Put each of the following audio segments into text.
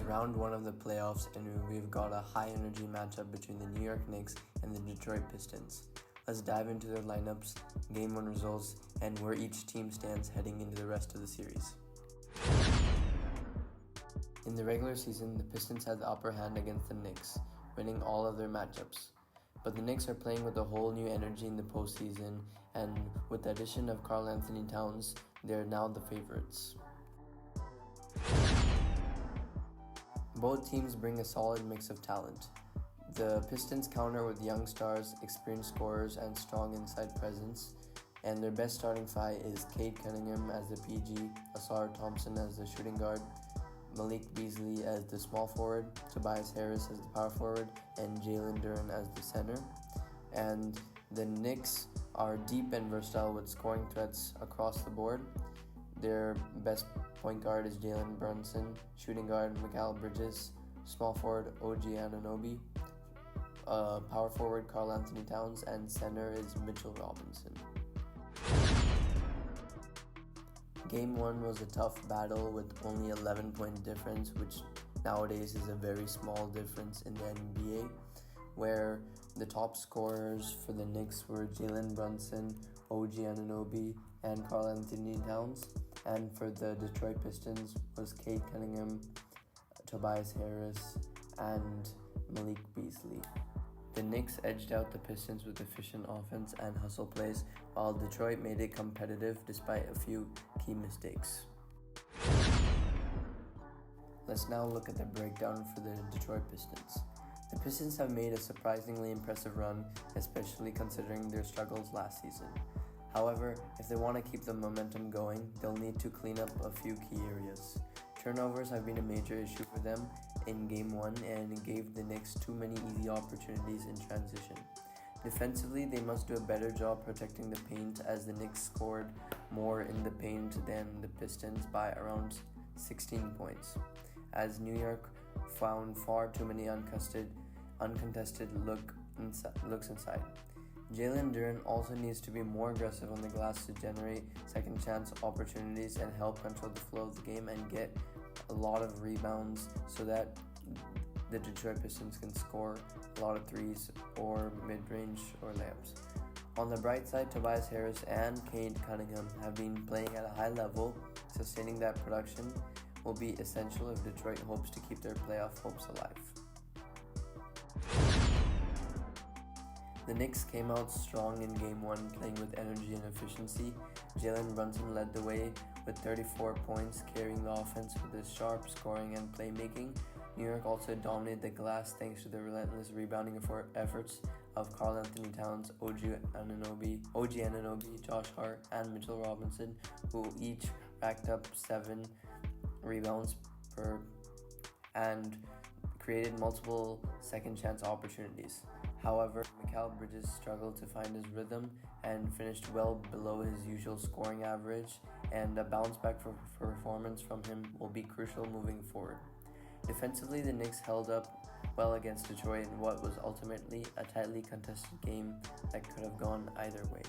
round one of the playoffs, and we've got a high-energy matchup between the New York Knicks and the Detroit Pistons. Let's dive into their lineups, Game 1 results, and where each team stands heading into the rest of the series. In the regular season, the Pistons had the upper hand against the Knicks, winning all of their matchups. But the Knicks are playing with a whole new energy in the postseason, and with the addition of Karl Anthony Towns, they're now the favorites. Both teams bring a solid mix of talent. The Pistons counter with young stars, experienced scorers, and strong inside presence, and their best starting five is Cade Cunningham as the PG, Ausar Thompson as the shooting guard, Malik Beasley as the small forward, Tobias Harris as the power forward, and Jalen Duren as the center. And the Knicks are deep and versatile with scoring threats across the board. Their best point guard is Jalen Brunson, shooting guard Mikal Bridges, small forward OG Anunoby, power forward Karl Anthony Towns, and center is Mitchell Robinson. Game 1 was a tough battle with only 11-point difference, which nowadays is a very small difference in the NBA, where the top scorers for the Knicks were Jalen Brunson, OG Anunoby, and Karl Anthony Towns, and for the Detroit Pistons was Cade Cunningham, Tobias Harris, and Malik Beasley. The Knicks edged out the Pistons with efficient offense and hustle plays, while Detroit made it competitive despite a few key mistakes. Let's now look at the breakdown for the Detroit Pistons. The Pistons have made a surprisingly impressive run, especially considering their struggles last season. However, if they want to keep the momentum going, they'll need to clean up a few key areas. Turnovers have been a major issue for them in Game 1 and gave the Knicks too many easy opportunities in transition. Defensively, they must do a better job protecting the paint, as the Knicks scored more in the paint than the Pistons by around 16 points, as New York found far too many uncontested looks inside. Jalen Duren also needs to be more aggressive on the glass to generate second chance opportunities and help control the flow of the game and get a lot of rebounds so that the Detroit Pistons can score a lot of threes or mid-range or layups. On the bright side, Tobias Harris and Cade Cunningham have been playing at a high level. Sustaining that production will be essential if Detroit hopes to keep their playoff hopes alive. The Knicks came out strong in Game 1, playing with energy and efficiency. Jalen Brunson led the way with 34 points, carrying the offense with his sharp scoring and playmaking. New York also dominated the glass thanks to the relentless rebounding efforts of Karl Anthony Towns, OG Anunoby, Josh Hart, and Mitchell Robinson, who each racked up 7 rebounds and created multiple second chance opportunities. However, Mikal Bridges struggled to find his rhythm and finished well below his usual scoring average, and a bounce back performance from him will be crucial moving forward. Defensively, the Knicks held up well against Detroit in what was ultimately a tightly contested game that could have gone either way.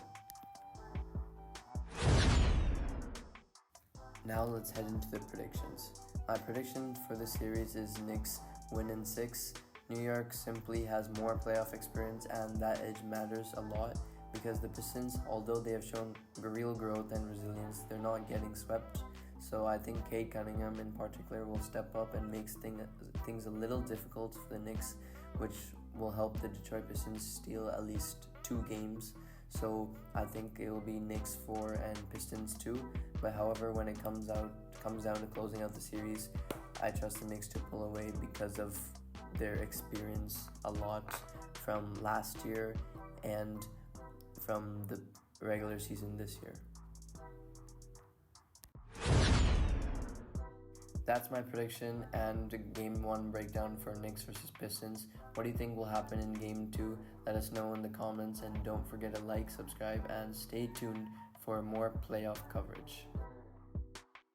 Now let's head into the predictions. My prediction for the series is Knicks win in 6. New York simply has more playoff experience, and that edge matters a lot because the Pistons, although they have shown real growth and resilience, they're not getting swept. So I think Cade Cunningham in particular will step up and make things a little difficult for the Knicks, which will help the Detroit Pistons steal at least 2 games. So I think it will be Knicks 4 and Pistons 2. But however, when it comes down to closing out the series, I trust the Knicks to pull away because of their experience a lot from last year and from the regular season this year. That's my prediction and Game 1 breakdown for Knicks versus Pistons. What do you think will happen in Game 2? Let us know in the comments, and don't forget to like, subscribe, and stay tuned for more playoff coverage.